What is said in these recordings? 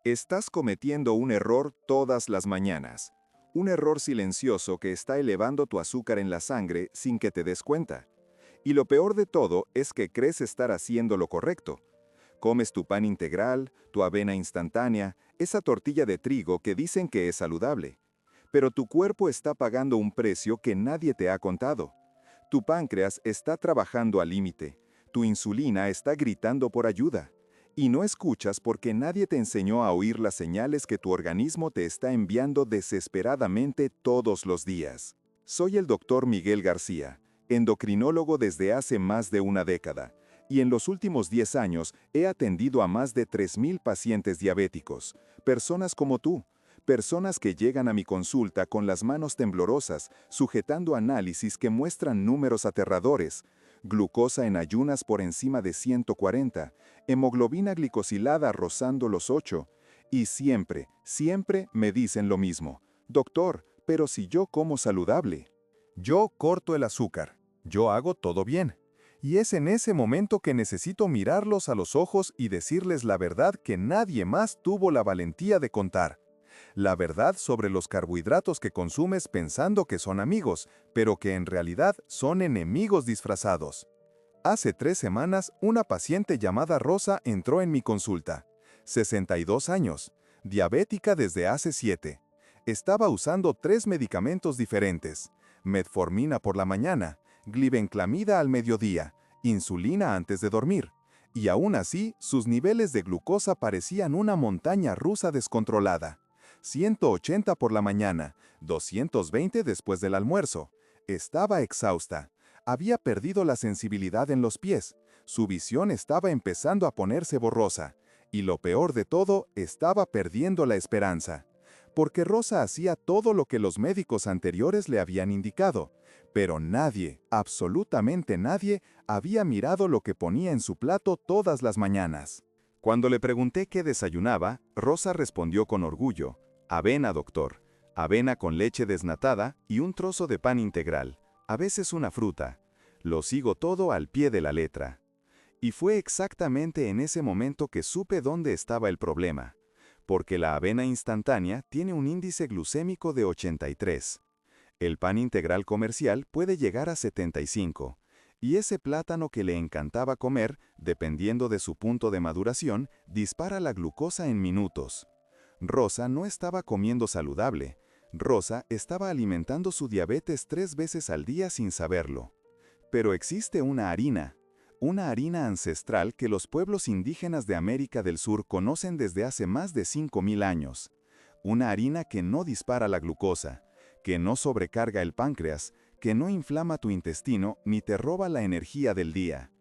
Estás cometiendo un error todas las mañanas. Un error silencioso que está elevando tu azúcar en la sangre sin que te des cuenta. Y lo peor de todo es que crees estar haciendo lo correcto. Comes tu pan integral, tu avena instantánea, esa tortilla de trigo que dicen que es saludable. Pero tu cuerpo está pagando un precio que nadie te ha contado. Tu páncreas está trabajando al límite. Tu insulina está gritando por ayuda. Y no escuchas porque nadie te enseñó a oír las señales que tu organismo te está enviando desesperadamente todos los días. Soy el doctor Miguel García, endocrinólogo desde hace más de una década, y en los últimos 10 años he atendido a más de 3.000 pacientes diabéticos, personas como tú, personas que llegan a mi consulta con las manos temblorosas, sujetando análisis que muestran números aterradores, glucosa en ayunas por encima de 140, hemoglobina glicosilada rozando los 8, y siempre, siempre me dicen lo mismo: doctor, pero si yo como saludable. Yo corto el azúcar, yo hago todo bien. Y es en ese momento que necesito mirarlos a los ojos y decirles la verdad que nadie más tuvo la valentía de contar. La verdad sobre los carbohidratos que consumes pensando que son amigos, pero que en realidad son enemigos disfrazados. Hace 3 semanas, una paciente llamada Rosa entró en mi consulta. 62 años, diabética desde hace 7. Estaba usando 3 medicamentos diferentes: metformina por la mañana, glibenclamida al mediodía, insulina antes de dormir. Y aún así, sus niveles de glucosa parecían una montaña rusa descontrolada. 180 por la mañana, 220 después del almuerzo. Estaba exhausta. Había perdido la sensibilidad en los pies. Su visión estaba empezando a ponerse borrosa. Y lo peor de todo, estaba perdiendo la esperanza. Porque Rosa hacía todo lo que los médicos anteriores le habían indicado. Pero nadie, absolutamente nadie, había mirado lo que ponía en su plato todas las mañanas. Cuando le pregunté qué desayunaba, Rosa respondió con orgullo: avena, doctor. Avena con leche desnatada y un trozo de pan integral. A veces una fruta. Lo sigo todo al pie de la letra. Y fue exactamente en ese momento que supe dónde estaba el problema. Porque la avena instantánea tiene un índice glucémico de 83. El pan integral comercial puede llegar a 75. Y ese plátano que le encantaba comer, dependiendo de su punto de maduración, dispara la glucosa en minutos. Rosa no estaba comiendo saludable. Rosa estaba alimentando su diabetes 3 veces al día sin saberlo. Pero existe una harina ancestral que los pueblos indígenas de América del Sur conocen desde hace más de 5.000 años. Una harina que no dispara la glucosa, que no sobrecarga el páncreas, que no inflama tu intestino ni te roba la energía del día.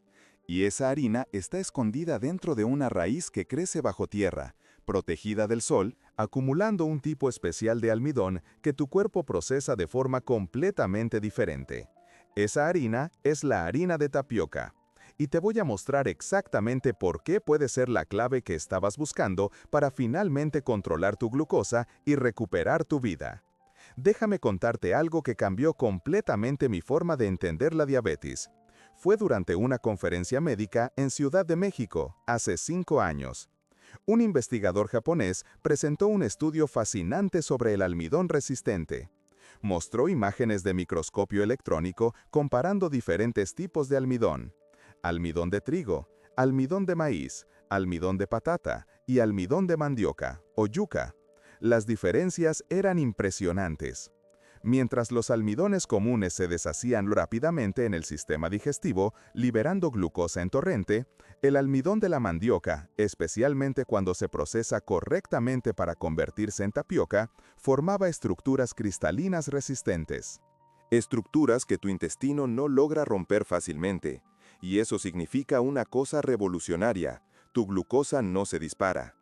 Y esa harina está escondida dentro de una raíz que crece bajo tierra, protegida del sol, acumulando un tipo especial de almidón que tu cuerpo procesa de forma completamente diferente. Esa harina es la harina de tapioca. Y te voy a mostrar exactamente por qué puede ser la clave que estabas buscando para finalmente controlar tu glucosa y recuperar tu vida. Déjame contarte algo que cambió completamente mi forma de entender la diabetes. Fue durante una conferencia médica en Ciudad de México, hace 5 años. Un investigador japonés presentó un estudio fascinante sobre el almidón resistente. Mostró imágenes de microscopio electrónico comparando diferentes tipos de almidón: almidón de trigo, almidón de maíz, almidón de patata y almidón de mandioca o yuca. Las diferencias eran impresionantes. Mientras los almidones comunes se deshacían rápidamente en el sistema digestivo, liberando glucosa en torrente, el almidón de la mandioca, especialmente cuando se procesa correctamente para convertirse en tapioca, formaba estructuras cristalinas resistentes. Estructuras que tu intestino no logra romper fácilmente. Y eso significa una cosa revolucionaria: tu glucosa no se dispara.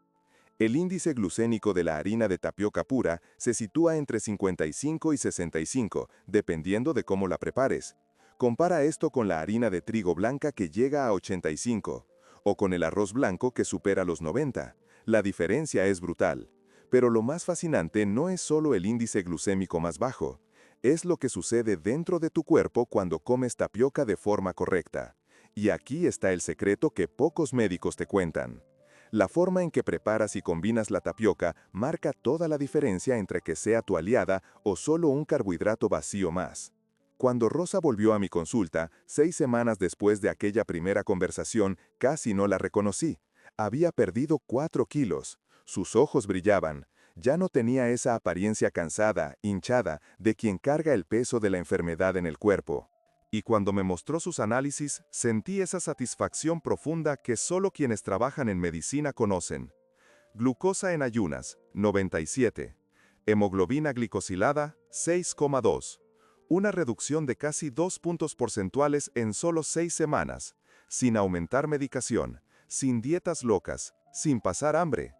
El índice glucémico de la harina de tapioca pura se sitúa entre 55 y 65, dependiendo de cómo la prepares. Compara esto con la harina de trigo blanca que llega a 85, o con el arroz blanco que supera los 90. La diferencia es brutal. Pero lo más fascinante no es solo el índice glucémico más bajo. Es lo que sucede dentro de tu cuerpo cuando comes tapioca de forma correcta. Y aquí está el secreto que pocos médicos te cuentan. La forma en que preparas y combinas la tapioca marca toda la diferencia entre que sea tu aliada o solo un carbohidrato vacío más. Cuando Rosa volvió a mi consulta, 6 semanas después de aquella primera conversación, casi no la reconocí. Había perdido 4 kilos. Sus ojos brillaban. Ya no tenía esa apariencia cansada, hinchada, de quien carga el peso de la enfermedad en el cuerpo. Y cuando me mostró sus análisis, sentí esa satisfacción profunda que solo quienes trabajan en medicina conocen. Glucosa en ayunas, 97. Hemoglobina glicosilada, 6,2. Una reducción de casi 2 puntos porcentuales en solo 6 semanas, sin aumentar medicación, sin dietas locas, sin pasar hambre.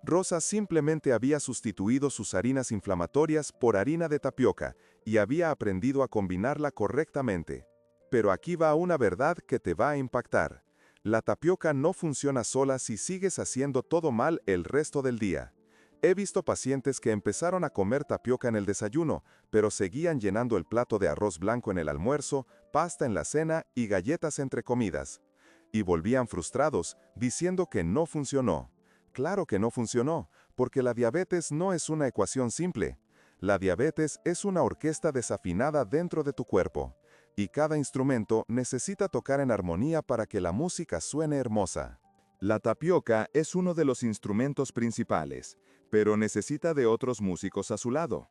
Rosa simplemente había sustituido sus harinas inflamatorias por harina de tapioca y había aprendido a combinarla correctamente. Pero aquí va una verdad que te va a impactar. La tapioca no funciona sola si sigues haciendo todo mal el resto del día. He visto pacientes que empezaron a comer tapioca en el desayuno, pero seguían llenando el plato de arroz blanco en el almuerzo, pasta en la cena y galletas entre comidas. Y volvían frustrados, diciendo que no funcionó. Claro que no funcionó, porque la diabetes no es una ecuación simple. La diabetes es una orquesta desafinada dentro de tu cuerpo, y cada instrumento necesita tocar en armonía para que la música suene hermosa. La tapioca es uno de los instrumentos principales, pero necesita de otros músicos a su lado.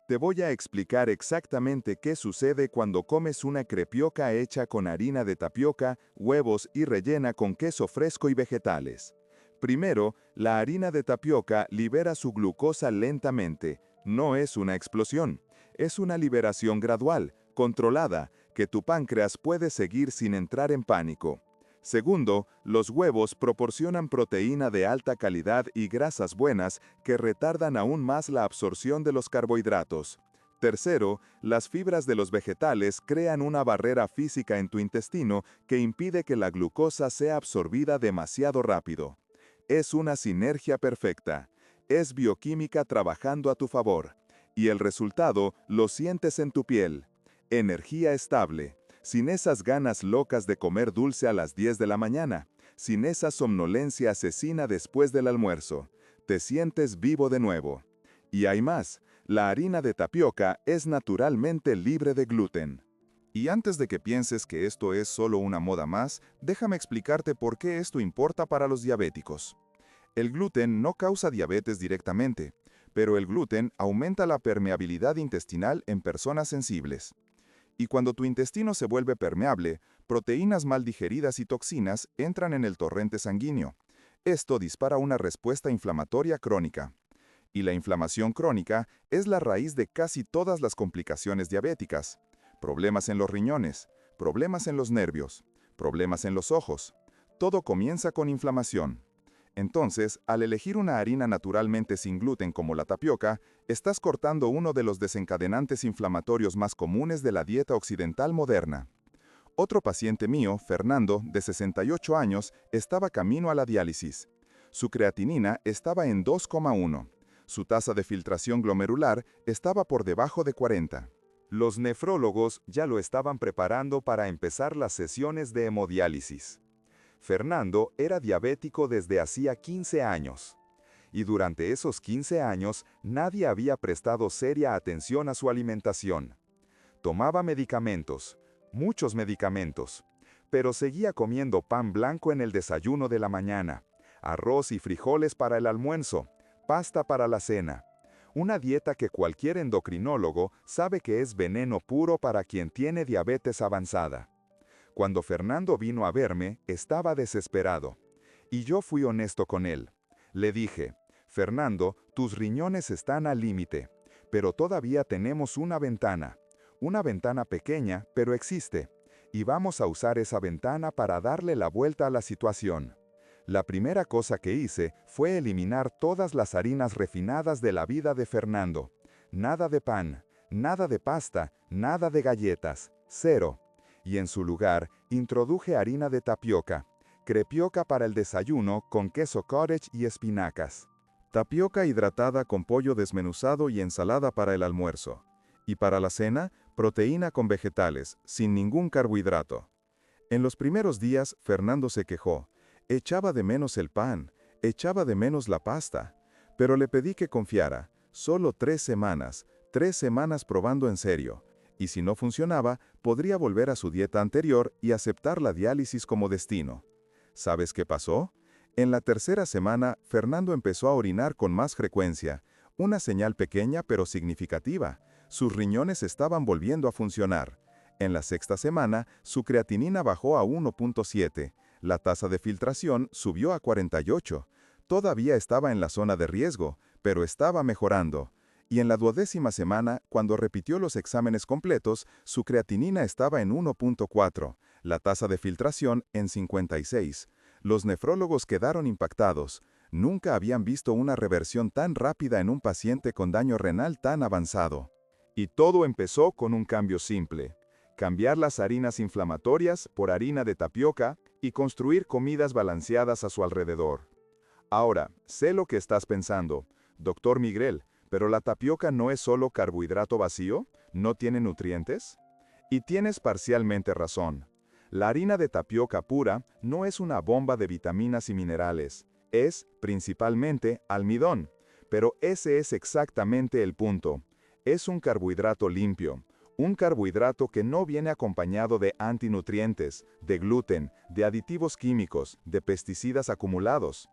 Te voy a explicar exactamente qué sucede cuando comes una crepioca hecha con harina de tapioca, huevos y rellena con queso fresco y vegetales. Primero, la harina de tapioca libera su glucosa lentamente. No es una explosión. Es una liberación gradual, controlada, que tu páncreas puede seguir sin entrar en pánico. Segundo, los huevos proporcionan proteína de alta calidad y grasas buenas que retardan aún más la absorción de los carbohidratos. Tercero, las fibras de los vegetales crean una barrera física en tu intestino que impide que la glucosa sea absorbida demasiado rápido. Es una sinergia perfecta. Es bioquímica trabajando a tu favor. Y el resultado lo sientes en tu piel. Energía estable. Sin esas ganas locas de comer dulce a las 10 de la mañana. Sin esa somnolencia asesina después del almuerzo. Te sientes vivo de nuevo. Y hay más. La harina de tapioca es naturalmente libre de gluten. Y antes de que pienses que esto es solo una moda más, déjame explicarte por qué esto importa para los diabéticos. El gluten no causa diabetes directamente, pero el gluten aumenta la permeabilidad intestinal en personas sensibles. Y cuando tu intestino se vuelve permeable, proteínas mal digeridas y toxinas entran en el torrente sanguíneo. Esto dispara una respuesta inflamatoria crónica. Y la inflamación crónica es la raíz de casi todas las complicaciones diabéticas. Problemas en los riñones, problemas en los nervios, problemas en los ojos. Todo comienza con inflamación. Entonces, al elegir una harina naturalmente sin gluten como la tapioca, estás cortando uno de los desencadenantes inflamatorios más comunes de la dieta occidental moderna. Otro paciente mío, Fernando, de 68 años, estaba camino a la diálisis. Su creatinina estaba en 2,1. Su tasa de filtración glomerular estaba por debajo de 40. Los nefrólogos ya lo estaban preparando para empezar las sesiones de hemodiálisis. Fernando era diabético desde hacía 15 años. Y durante esos 15 años nadie había prestado seria atención a su alimentación. Tomaba medicamentos, muchos medicamentos, pero seguía comiendo pan blanco en el desayuno de la mañana, arroz y frijoles para el almuerzo, pasta para la cena. Una dieta que cualquier endocrinólogo sabe que es veneno puro para quien tiene diabetes avanzada. Cuando Fernando vino a verme, estaba desesperado. Y yo fui honesto con él. Le dije, Fernando, tus riñones están al límite, pero todavía tenemos una ventana pequeña, pero existe, y vamos a usar esa ventana para darle la vuelta a la situación. La primera cosa que hice fue eliminar todas las harinas refinadas de la vida de Fernando. Nada de pan, nada de pasta, nada de galletas, cero. Y en su lugar, introduje harina de tapioca, crepioca para el desayuno con queso cottage y espinacas. Tapioca hidratada con pollo desmenuzado y ensalada para el almuerzo. Y para la cena, proteína con vegetales, sin ningún carbohidrato. En los primeros días, Fernando se quejó. Echaba de menos el pan. Echaba de menos la pasta, pero le pedí que confiara. Solo 3 semanas probando en serio. Y si no funcionaba, podría volver a su dieta anterior y aceptar la diálisis como destino. ¿Sabes qué pasó? En la tercera semana, Fernando empezó a orinar con más frecuencia, una señal pequeña pero significativa. Sus riñones estaban volviendo a funcionar. En la sexta semana, su creatinina bajó a 1.7, la tasa de filtración subió a 48. Todavía estaba en la zona de riesgo, pero estaba mejorando. Y en la 12ª semana, cuando repitió los exámenes completos, su creatinina estaba en 1.4, la tasa de filtración en 56. Los nefrólogos quedaron impactados. Nunca habían visto una reversión tan rápida en un paciente con daño renal tan avanzado. Y todo empezó con un cambio simple: cambiar las harinas inflamatorias por harina de tapioca y construir comidas balanceadas a su alrededor. Ahora, sé lo que estás pensando, doctor Miguel, ¿pero la tapioca no es solo carbohidrato vacío? ¿No tiene nutrientes? Y tienes parcialmente razón. La harina de tapioca pura no es una bomba de vitaminas y minerales, es, principalmente, almidón. Pero ese es exactamente el punto. Es un carbohidrato limpio, un carbohidrato que no viene acompañado de antinutrientes, de gluten, de aditivos químicos, de pesticidas acumulados.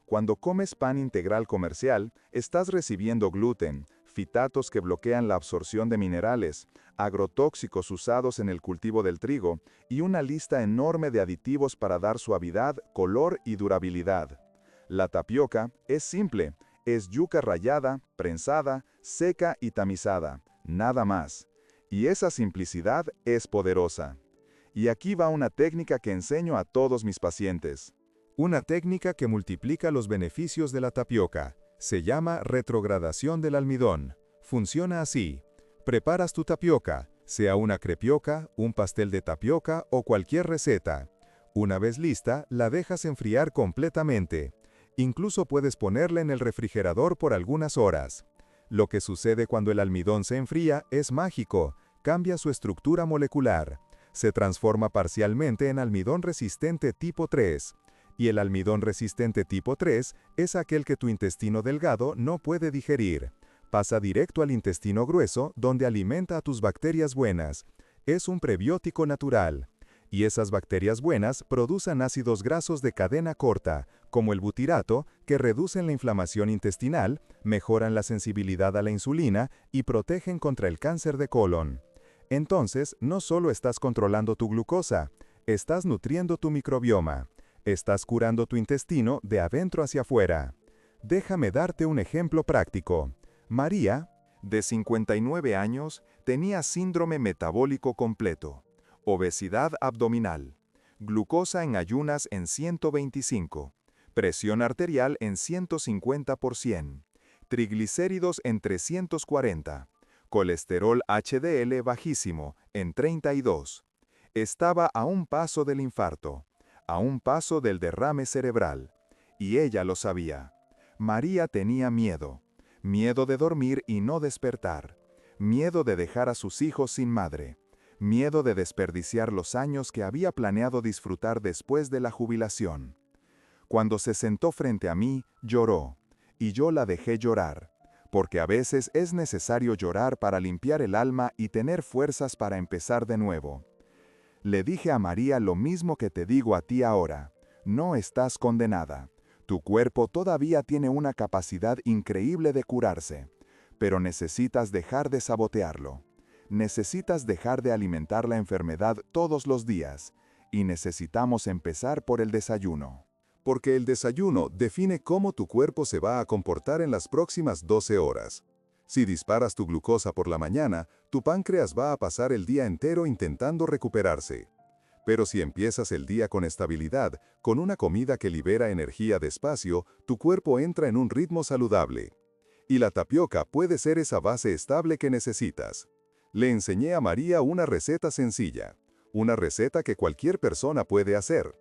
Cuando comes pan integral comercial, estás recibiendo gluten, fitatos que bloquean la absorción de minerales, agrotóxicos usados en el cultivo del trigo y una lista enorme de aditivos para dar suavidad, color y durabilidad. La tapioca es simple, es yuca rallada, prensada, seca y tamizada, nada más. Y esa simplicidad es poderosa. Y aquí va una técnica que enseño a todos mis pacientes. Una técnica que multiplica los beneficios de la tapioca. Se llama retrogradación del almidón. Funciona así. Preparas tu tapioca, sea una crepioca, un pastel de tapioca o cualquier receta. Una vez lista, la dejas enfriar completamente. Incluso puedes ponerla en el refrigerador por algunas horas. Lo que sucede cuando el almidón se enfría es mágico. Cambia su estructura molecular. Se transforma parcialmente en almidón resistente tipo 3. Y el almidón resistente tipo 3 es aquel que tu intestino delgado no puede digerir. Pasa directo al intestino grueso, donde alimenta a tus bacterias buenas. Es un prebiótico natural. Y esas bacterias buenas producen ácidos grasos de cadena corta, como el butirato, que reducen la inflamación intestinal, mejoran la sensibilidad a la insulina y protegen contra el cáncer de colon. Entonces, no solo estás controlando tu glucosa, estás nutriendo tu microbioma. Estás curando tu intestino de adentro hacia afuera. Déjame darte un ejemplo práctico. María, de 59 años, tenía síndrome metabólico completo, obesidad abdominal, glucosa en ayunas en 125, presión arterial en 150%, triglicéridos en 340, colesterol HDL bajísimo en 32. Estaba a un paso del infarto, a un paso del derrame cerebral. Y ella lo sabía. María tenía miedo. Miedo de dormir y no despertar. Miedo de dejar a sus hijos sin madre. Miedo de desperdiciar los años que había planeado disfrutar después de la jubilación. Cuando se sentó frente a mí, lloró. Y yo la dejé llorar. Porque a veces es necesario llorar para limpiar el alma y tener fuerzas para empezar de nuevo. Le dije a María lo mismo que te digo a ti ahora. No estás condenada. Tu cuerpo todavía tiene una capacidad increíble de curarse, pero necesitas dejar de sabotearlo. Necesitas dejar de alimentar la enfermedad todos los días, y necesitamos empezar por el desayuno. Porque el desayuno define cómo tu cuerpo se va a comportar en las próximas 12 horas. Si disparas tu glucosa por la mañana, tu páncreas va a pasar el día entero intentando recuperarse. Pero si empiezas el día con estabilidad, con una comida que libera energía despacio, tu cuerpo entra en un ritmo saludable. Y la tapioca puede ser esa base estable que necesitas. Le enseñé a María una receta sencilla. Una receta que cualquier persona puede hacer.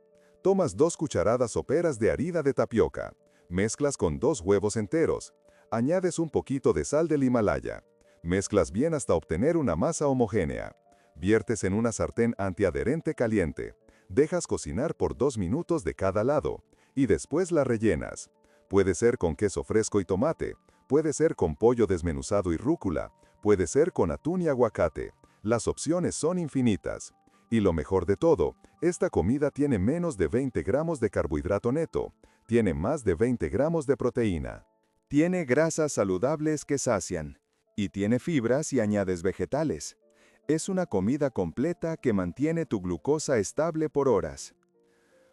Tomas 2 cucharadas soperas de harina de tapioca. Mezclas con 2 huevos enteros. Añades un poquito de sal del Himalaya. Mezclas bien hasta obtener una masa homogénea. Viertes en una sartén antiadherente caliente. Dejas cocinar por 2 minutos de cada lado. y después la rellenas. Puede ser con queso fresco y tomate, puede ser con pollo desmenuzado y rúcula, puede ser con atún y aguacate. Las opciones son infinitas. Y lo mejor de todo, esta comida tiene menos de 20 gramos de carbohidrato neto, tiene más de 20 gramos de proteína. Tiene grasas saludables que sacian, y tiene fibras y añades vegetales. Es una comida completa que mantiene tu glucosa estable por horas.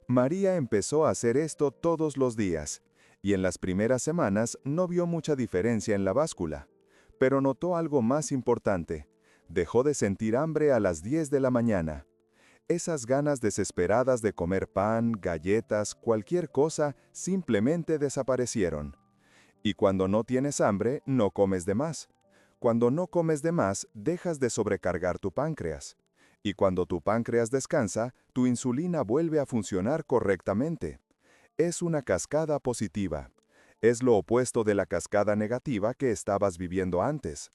María empezó a hacer esto todos los días, y en las primeras semanas no vio mucha diferencia en la báscula, pero notó algo más importante. Dejó de sentir hambre a las 10 de la mañana. Esas ganas desesperadas de comer pan, galletas, cualquier cosa, simplemente desaparecieron. Y cuando no tienes hambre, no comes de más. Cuando no comes de más, dejas de sobrecargar tu páncreas. Y cuando tu páncreas descansa, tu insulina vuelve a funcionar correctamente. Es una cascada positiva. Es lo opuesto de la cascada negativa que estabas viviendo antes.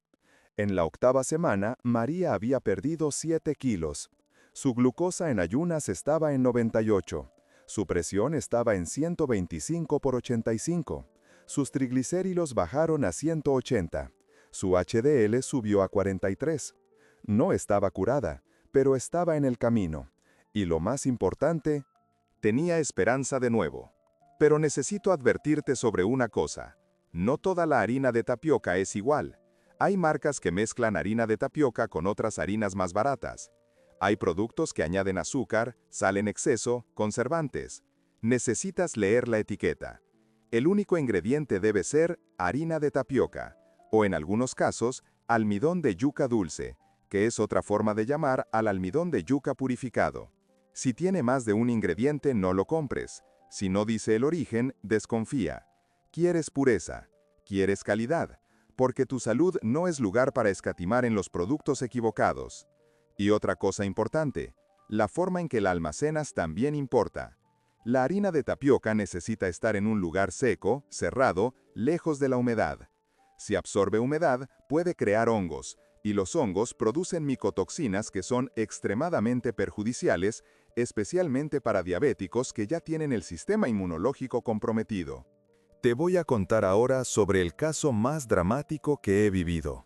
En la 8ª semana, María había perdido 7 kilos. Su glucosa en ayunas estaba en 98. Su presión estaba en 125/85. Sus triglicéridos bajaron a 180. Su HDL subió a 43. No estaba curada, pero estaba en el camino. Y lo más importante, tenía esperanza de nuevo. Pero necesito advertirte sobre una cosa. No toda la harina de tapioca es igual. Hay marcas que mezclan harina de tapioca con otras harinas más baratas. Hay productos que añaden azúcar, sal en exceso, conservantes. Necesitas leer la etiqueta. El único ingrediente debe ser harina de tapioca, o en algunos casos, almidón de yuca dulce, que es otra forma de llamar al almidón de yuca purificado. Si tiene más de un ingrediente, no lo compres. Si no dice el origen, desconfía. Quieres pureza, quieres calidad, porque tu salud no es lugar para escatimar en los productos equivocados. Y otra cosa importante, la forma en que la almacenas también importa. La harina de tapioca necesita estar en un lugar seco, cerrado, lejos de la humedad. Si absorbe humedad, puede crear hongos, y los hongos producen micotoxinas que son extremadamente perjudiciales, especialmente para diabéticos que ya tienen el sistema inmunológico comprometido. Te voy a contar ahora sobre el caso más dramático que he vivido.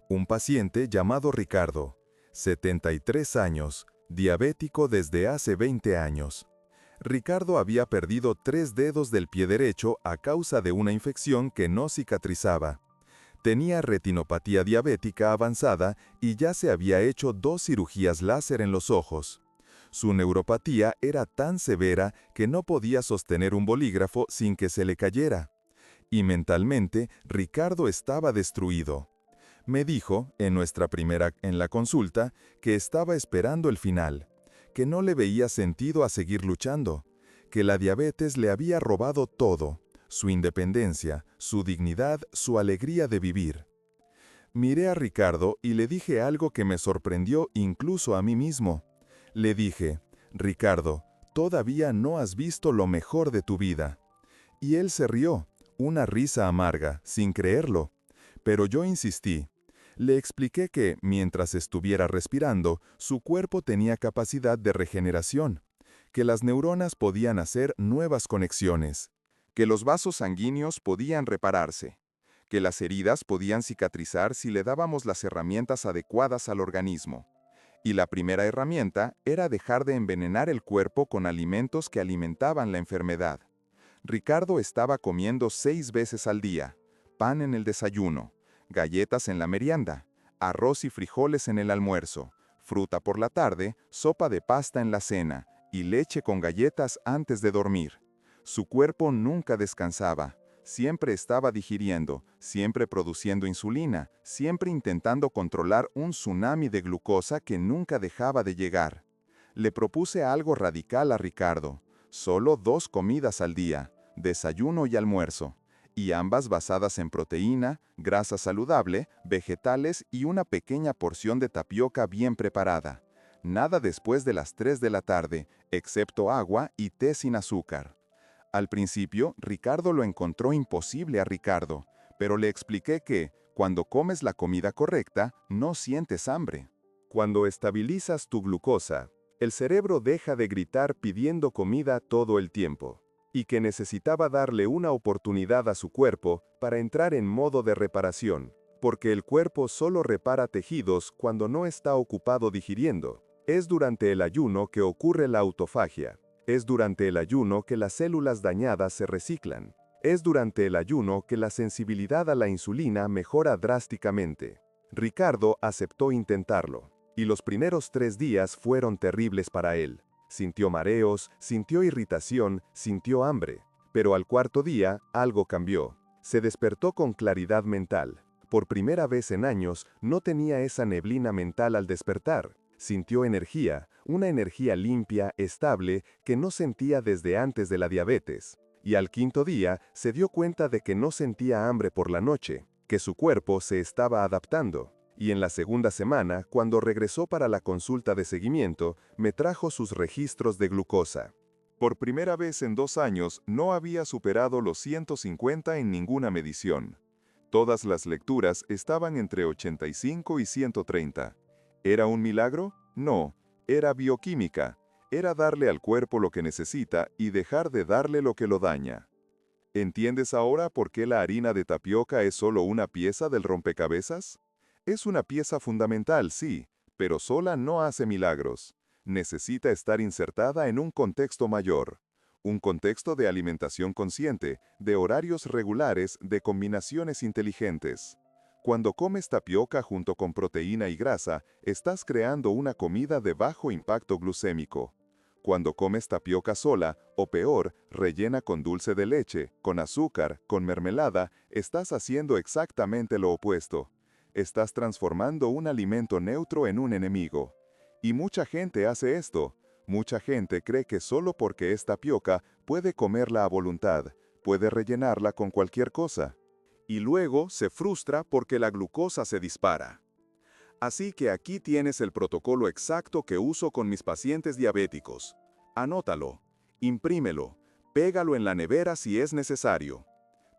Un paciente llamado Ricardo, 73 años, diabético desde hace 20 años. Ricardo había perdido 3 dedos del pie derecho a causa de una infección que no cicatrizaba. Tenía retinopatía diabética avanzada y ya se había hecho 2 cirugías láser en los ojos. Su neuropatía era tan severa que no podía sostener un bolígrafo sin que se le cayera. Y mentalmente, Ricardo estaba destruido. Me dijo, en la consulta, que estaba esperando el final, que no le veía sentido a seguir luchando, que la diabetes le había robado todo, su independencia, su dignidad, su alegría de vivir. Miré a Ricardo y le dije algo que me sorprendió incluso a mí mismo. Le dije, Ricardo, todavía no has visto lo mejor de tu vida. Y él se rió, una risa amarga, sin creerlo. Pero yo insistí. Le expliqué que, mientras estuviera respirando, su cuerpo tenía capacidad de regeneración, que las neuronas podían hacer nuevas conexiones, que los vasos sanguíneos podían repararse, que las heridas podían cicatrizar si le dábamos las herramientas adecuadas al organismo. Y la primera herramienta era dejar de envenenar el cuerpo con alimentos que alimentaban la enfermedad. Ricardo estaba comiendo 6 veces al día, pan en el desayuno, galletas en la merienda, arroz y frijoles en el almuerzo, fruta por la tarde, sopa de pasta en la cena y leche con galletas antes de dormir. Su cuerpo nunca descansaba, siempre estaba digiriendo, siempre produciendo insulina, siempre intentando controlar un tsunami de glucosa que nunca dejaba de llegar. Le propuse algo radical a Ricardo, solo 2 comidas al día, desayuno y almuerzo, y ambas basadas en proteína, grasa saludable, vegetales y una pequeña porción de tapioca bien preparada. Nada después de las 3 de la tarde, excepto agua y té sin azúcar. Al principio, Ricardo lo encontró imposible a Ricardo, pero le expliqué que, cuando comes la comida correcta, no sientes hambre. Cuando estabilizas tu glucosa, el cerebro deja de gritar pidiendo comida todo el tiempo. y que necesitaba darle una oportunidad a su cuerpo para entrar en modo de reparación, porque el cuerpo solo repara tejidos cuando no está ocupado digiriendo. Es durante el ayuno que ocurre la autofagia. Es durante el ayuno que las células dañadas se reciclan. Es durante el ayuno que la sensibilidad a la insulina mejora drásticamente. Ricardo aceptó intentarlo, y los primeros 3 días fueron terribles para él. Sintió mareos, sintió irritación, sintió hambre. Pero al cuarto día, algo cambió. Se despertó con claridad mental. Por primera vez en años, no tenía esa neblina mental al despertar. Sintió energía, una energía limpia, estable, que no sentía desde antes de la diabetes. Y al quinto día, se dio cuenta de que no sentía hambre por la noche, que su cuerpo se estaba adaptando. Y en la segunda semana, cuando regresó para la consulta de seguimiento, me trajo sus registros de glucosa. Por primera vez en 2 años, no había superado los 150 en ninguna medición. Todas las lecturas estaban entre 85 y 130. ¿Era un milagro? No, era bioquímica. Era darle al cuerpo lo que necesita y dejar de darle lo que lo daña. ¿Entiendes ahora por qué la harina de tapioca es solo una pieza del rompecabezas? Es una pieza fundamental, sí, pero sola no hace milagros. Necesita estar insertada en un contexto mayor. Un contexto de alimentación consciente, de horarios regulares, de combinaciones inteligentes. Cuando comes tapioca junto con proteína y grasa, estás creando una comida de bajo impacto glucémico. Cuando comes tapioca sola, o peor, rellena con dulce de leche, con azúcar, con mermelada, estás haciendo exactamente lo opuesto. Estás transformando un alimento neutro en un enemigo. Y mucha gente hace esto. Mucha gente cree que solo porque es tapioca puede comerla a voluntad, puede rellenarla con cualquier cosa. Y luego se frustra porque la glucosa se dispara. Así que aquí tienes el protocolo exacto que uso con mis pacientes diabéticos. Anótalo, imprímelo, pégalo en la nevera si es necesario.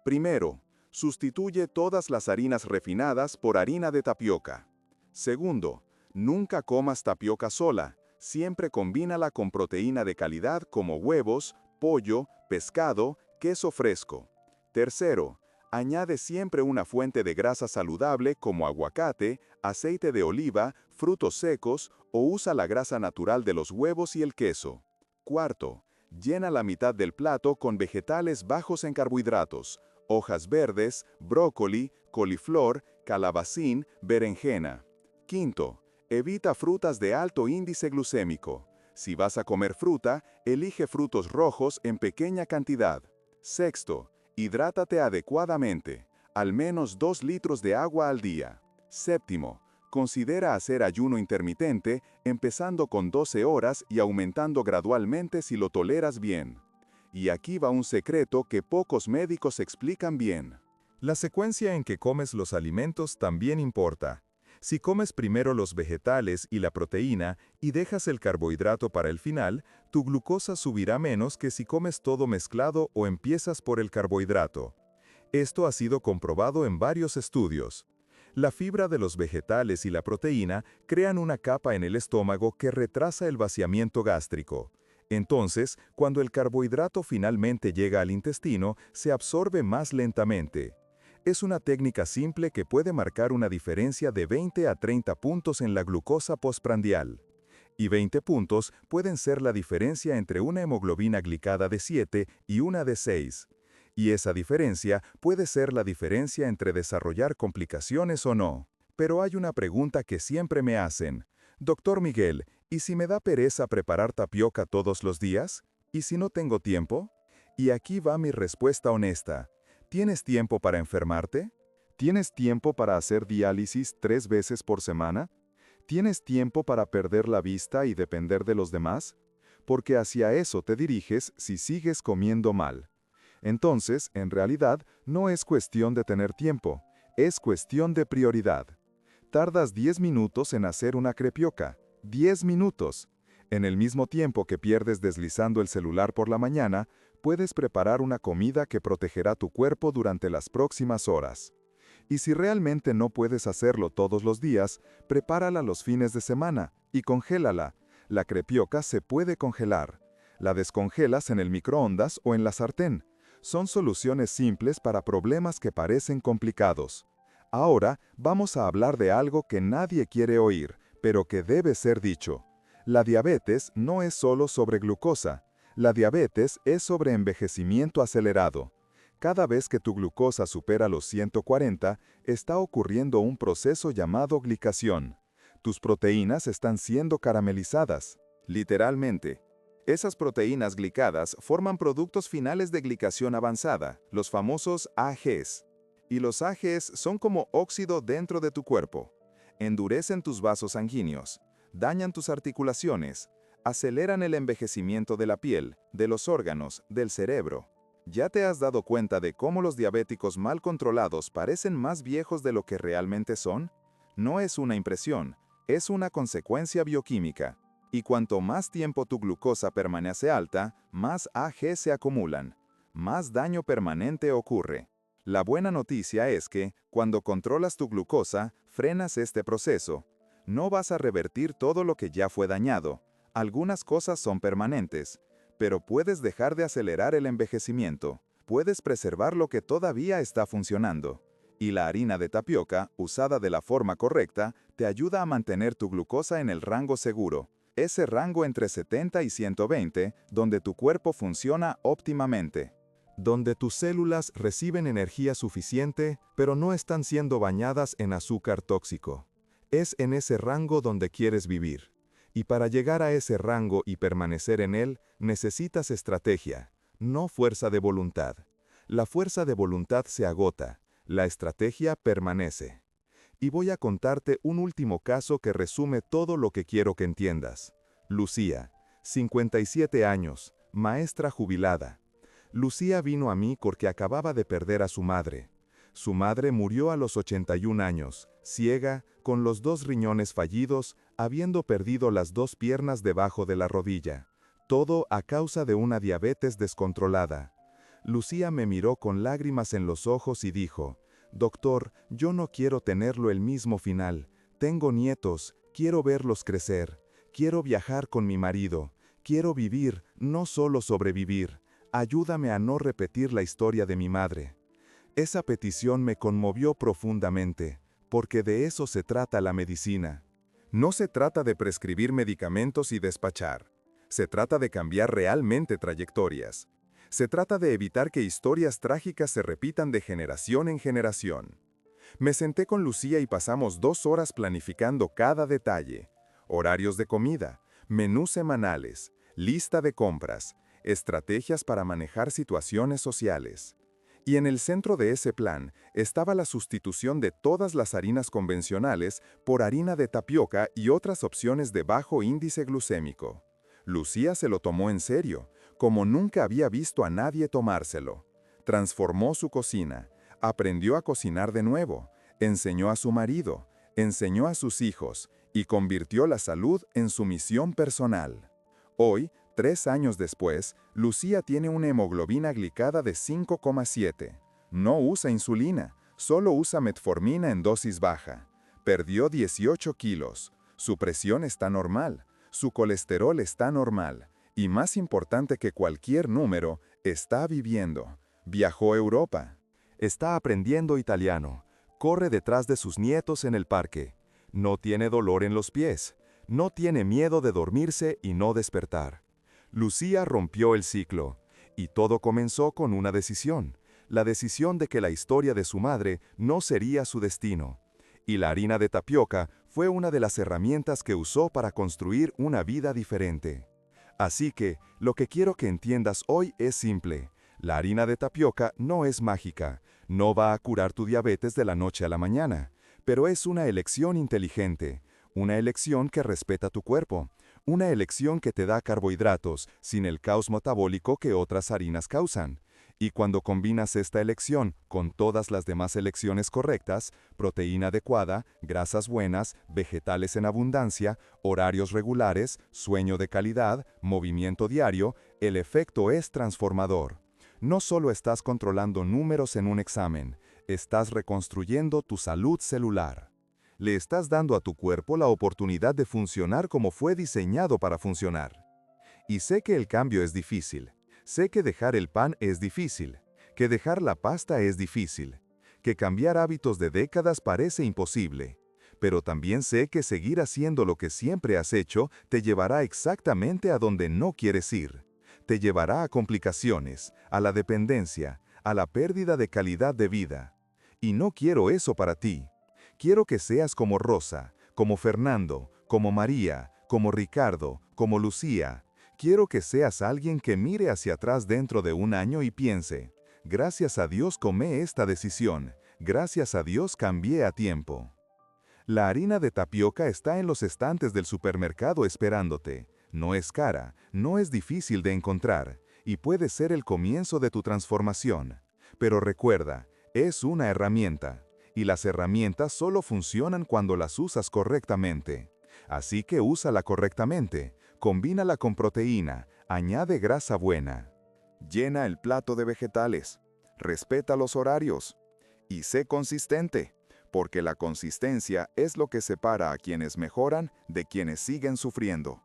Primero, sustituye todas las harinas refinadas por harina de tapioca. Segundo, nunca comas tapioca sola, siempre combínala con proteína de calidad como huevos, pollo, pescado, queso fresco. Tercero, añade siempre una fuente de grasa saludable como aguacate, aceite de oliva, frutos secos o usa la grasa natural de los huevos y el queso. Cuarto, llena la mitad del plato con vegetales bajos en carbohidratos, hojas verdes, brócoli, coliflor, calabacín, berenjena. Quinto, evita frutas de alto índice glucémico. Si vas a comer fruta, elige frutos rojos en pequeña cantidad. Sexto, hidrátate adecuadamente, al menos 2 litros de agua al día. Séptimo, considera hacer ayuno intermitente, empezando con 12 horas y aumentando gradualmente si lo toleras bien. Y aquí va un secreto que pocos médicos explican bien. La secuencia en que comes los alimentos también importa. Si comes primero los vegetales y la proteína y dejas el carbohidrato para el final, tu glucosa subirá menos que si comes todo mezclado o empiezas por el carbohidrato. Esto ha sido comprobado en varios estudios. La fibra de los vegetales y la proteína crean una capa en el estómago que retrasa el vaciamiento gástrico. Entonces, cuando el carbohidrato finalmente llega al intestino, se absorbe más lentamente. Es una técnica simple que puede marcar una diferencia de 20 a 30 puntos en la glucosa postprandial. Y 20 puntos pueden ser la diferencia entre una hemoglobina glicada de 7 y una de 6. Y esa diferencia puede ser la diferencia entre desarrollar complicaciones o no. Pero hay una pregunta que siempre me hacen. Doctor Miguel, ¿y si me da pereza preparar tapioca todos los días? ¿Y si no tengo tiempo? Y aquí va mi respuesta honesta. ¿Tienes tiempo para enfermarte? ¿Tienes tiempo para hacer diálisis 3 veces por semana? ¿Tienes tiempo para perder la vista y depender de los demás? Porque hacia eso te diriges si sigues comiendo mal. Entonces, en realidad, no es cuestión de tener tiempo, es cuestión de prioridad. Tardas 10 minutos en hacer una crepioca. 10 minutos. En el mismo tiempo que pierdes deslizando el celular por la mañana, puedes preparar una comida que protegerá tu cuerpo durante las próximas horas. Y si realmente no puedes hacerlo todos los días, prepárala los fines de semana y congélala. La crepioca se puede congelar. La descongelas en el microondas o en la sartén. Son soluciones simples para problemas que parecen complicados. Ahora vamos a hablar de algo que nadie quiere oír, pero que debe ser dicho. La diabetes no es solo sobre glucosa. La diabetes es sobre envejecimiento acelerado. Cada vez que tu glucosa supera los 140, está ocurriendo un proceso llamado glicación. Tus proteínas están siendo caramelizadas. Literalmente. Esas proteínas glicadas forman productos finales de glicación avanzada, los famosos AGs. Y los AGs son como óxido dentro de tu cuerpo. Endurecen tus vasos sanguíneos, dañan tus articulaciones, aceleran el envejecimiento de la piel, de los órganos, del cerebro. ¿Ya te has dado cuenta de cómo los diabéticos mal controlados parecen más viejos de lo que realmente son? No es una impresión, es una consecuencia bioquímica. Y cuanto más tiempo tu glucosa permanece alta, más AG se acumulan. Más daño permanente ocurre. La buena noticia es que, cuando controlas tu glucosa, frenas este proceso. No vas a revertir todo lo que ya fue dañado. Algunas cosas son permanentes. Pero puedes dejar de acelerar el envejecimiento. Puedes preservar lo que todavía está funcionando. Y la harina de tapioca, usada de la forma correcta, te ayuda a mantener tu glucosa en el rango seguro. Ese rango entre 70 y 120, donde tu cuerpo funciona óptimamente. Donde tus células reciben energía suficiente, pero no están siendo bañadas en azúcar tóxico. Es en ese rango donde quieres vivir. Y para llegar a ese rango y permanecer en él, necesitas estrategia, no fuerza de voluntad. La fuerza de voluntad se agota, la estrategia permanece. Y voy a contarte un último caso que resume todo lo que quiero que entiendas. Lucía, 57 años, maestra jubilada. Lucía vino a mí porque acababa de perder a su madre. Su madre murió a los 81 años, ciega, con los 2 riñones fallidos, habiendo perdido las 2 piernas debajo de la rodilla. Todo a causa de una diabetes descontrolada. Lucía me miró con lágrimas en los ojos y dijo: «Doctor, yo no quiero tenerlo el mismo final. Tengo nietos, quiero verlos crecer. Quiero viajar con mi marido. Quiero vivir, no solo sobrevivir. Ayúdame a no repetir la historia de mi madre». Esa petición me conmovió profundamente, porque de eso se trata la medicina. No se trata de prescribir medicamentos y despachar. Se trata de cambiar realmente trayectorias. Se trata de evitar que historias trágicas se repitan de generación en generación. Me senté con Lucía y pasamos 2 horas planificando cada detalle. Horarios de comida, menús semanales, lista de compras, estrategias para manejar situaciones sociales. Y en el centro de ese plan estaba la sustitución de todas las harinas convencionales por harina de tapioca y otras opciones de bajo índice glucémico. Lucía se lo tomó en serio, como nunca había visto a nadie tomárselo. Transformó su cocina, aprendió a cocinar de nuevo, enseñó a su marido, enseñó a sus hijos y convirtió la salud en su misión personal. Hoy, 3 años después, Lucía tiene una hemoglobina glicada de 5,7. No usa insulina, solo usa metformina en dosis baja. Perdió 18 kilos. Su presión está normal. Su colesterol está normal. Y más importante que cualquier número, está viviendo. Viajó a Europa. Está aprendiendo italiano. Corre detrás de sus nietos en el parque. No tiene dolor en los pies. No tiene miedo de dormirse y no despertar. Lucía rompió el ciclo, y todo comenzó con una decisión, la decisión de que la historia de su madre no sería su destino. Y la harina de tapioca fue una de las herramientas que usó para construir una vida diferente. Así que, lo que quiero que entiendas hoy es simple. La harina de tapioca no es mágica, no va a curar tu diabetes de la noche a la mañana, pero es una elección inteligente, una elección que respeta tu cuerpo, una elección que te da carbohidratos sin el caos metabólico que otras harinas causan. Y cuando combinas esta elección con todas las demás elecciones correctas, proteína adecuada, grasas buenas, vegetales en abundancia, horarios regulares, sueño de calidad, movimiento diario, el efecto es transformador. No solo estás controlando números en un examen, estás reconstruyendo tu salud celular. Le estás dando a tu cuerpo la oportunidad de funcionar como fue diseñado para funcionar. Y sé que el cambio es difícil. Sé que dejar el pan es difícil. Que dejar la pasta es difícil. Que cambiar hábitos de décadas parece imposible. Pero también sé que seguir haciendo lo que siempre has hecho te llevará exactamente a donde no quieres ir. Te llevará a complicaciones, a la dependencia, a la pérdida de calidad de vida. Y no quiero eso para ti. Quiero que seas como Rosa, como Fernando, como María, como Ricardo, como Lucía. Quiero que seas alguien que mire hacia atrás dentro de un año y piense, gracias a Dios tomé esta decisión, gracias a Dios cambié a tiempo. La harina de tapioca está en los estantes del supermercado esperándote. No es cara, no es difícil de encontrar, y puede ser el comienzo de tu transformación. Pero recuerda, es una herramienta, y las herramientas solo funcionan cuando las usas correctamente. Así que úsala correctamente, combínala con proteína, añade grasa buena. Llena el plato de vegetales, respeta los horarios, y sé consistente. Porque la consistencia es lo que separa a quienes mejoran de quienes siguen sufriendo.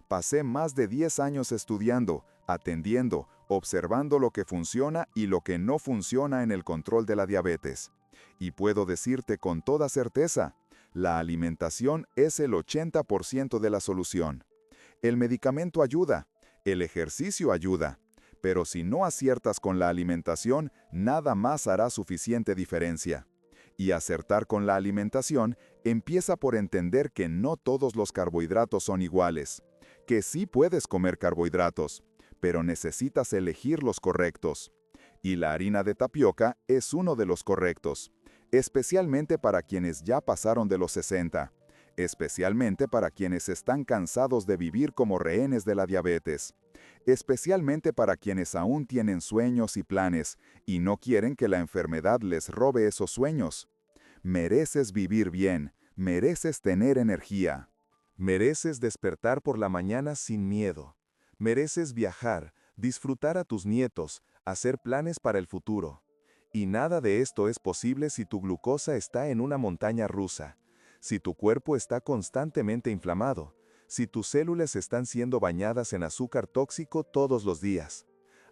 Pasé más de 10 años estudiando, atendiendo, observando lo que funciona y lo que no funciona en el control de la diabetes. Y puedo decirte con toda certeza, la alimentación es el 80% de la solución. El medicamento ayuda, el ejercicio ayuda, pero si no aciertas con la alimentación, nada más hará suficiente diferencia. Y acertar con la alimentación empieza por entender que no todos los carbohidratos son iguales, que sí puedes comer carbohidratos, pero necesitas elegir los correctos. Y la harina de tapioca es uno de los correctos, especialmente para quienes ya pasaron de los 60, especialmente para quienes están cansados de vivir como rehenes de la diabetes, especialmente para quienes aún tienen sueños y planes y no quieren que la enfermedad les robe esos sueños. Mereces vivir bien, mereces tener energía. Mereces despertar por la mañana sin miedo. Mereces viajar, disfrutar a tus nietos, hacer planes para el futuro. Y nada de esto es posible si tu glucosa está en una montaña rusa, si tu cuerpo está constantemente inflamado, si tus células están siendo bañadas en azúcar tóxico todos los días.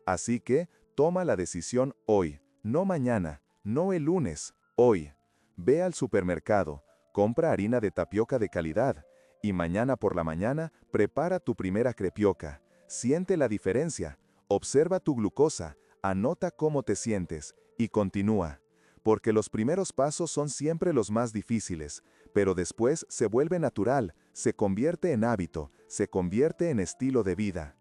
Así que, toma la decisión hoy, no mañana, no el lunes, hoy. Ve al supermercado, compra harina de tapioca de calidad, y mañana por la mañana prepara tu primera crepioca. Siente la diferencia, observa tu glucosa, anota cómo te sientes, y continúa. Porque los primeros pasos son siempre los más difíciles, pero después se vuelve natural, se convierte en hábito, se convierte en estilo de vida.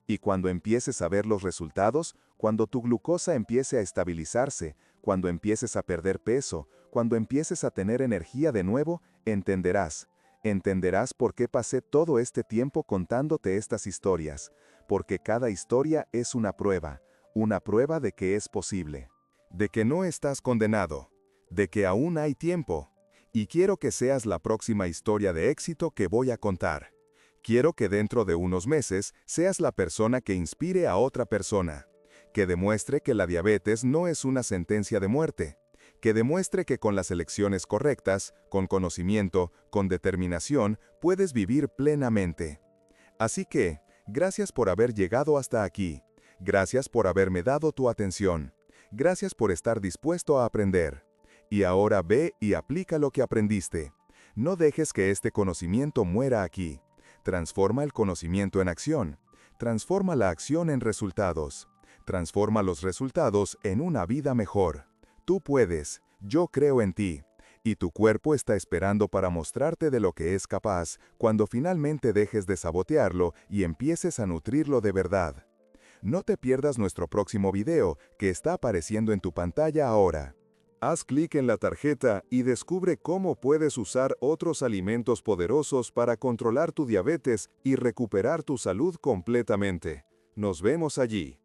Y cuando empieces a ver los resultados, cuando tu glucosa empiece a estabilizarse, cuando empieces a perder peso, cuando empieces a tener energía de nuevo, entenderás por qué pasé todo este tiempo contándote estas historias, porque cada historia es una prueba de que es posible, de que no estás condenado, de que aún hay tiempo, y quiero que seas la próxima historia de éxito que voy a contar. Quiero que dentro de unos meses seas la persona que inspire a otra persona, que demuestre que la diabetes no es una sentencia de muerte, que demuestre que con las elecciones correctas, con conocimiento, con determinación, puedes vivir plenamente. Así que, gracias por haber llegado hasta aquí. Gracias por haberme dado tu atención. Gracias por estar dispuesto a aprender. Y ahora ve y aplica lo que aprendiste. No dejes que este conocimiento muera aquí. Transforma el conocimiento en acción. Transforma la acción en resultados. Transforma los resultados en una vida mejor. Tú puedes, yo creo en ti. Y tu cuerpo está esperando para mostrarte de lo que es capaz cuando finalmente dejes de sabotearlo y empieces a nutrirlo de verdad. No te pierdas nuestro próximo video, que está apareciendo en tu pantalla ahora. Haz clic en la tarjeta y descubre cómo puedes usar otros alimentos poderosos para controlar tu diabetes y recuperar tu salud completamente. Nos vemos allí.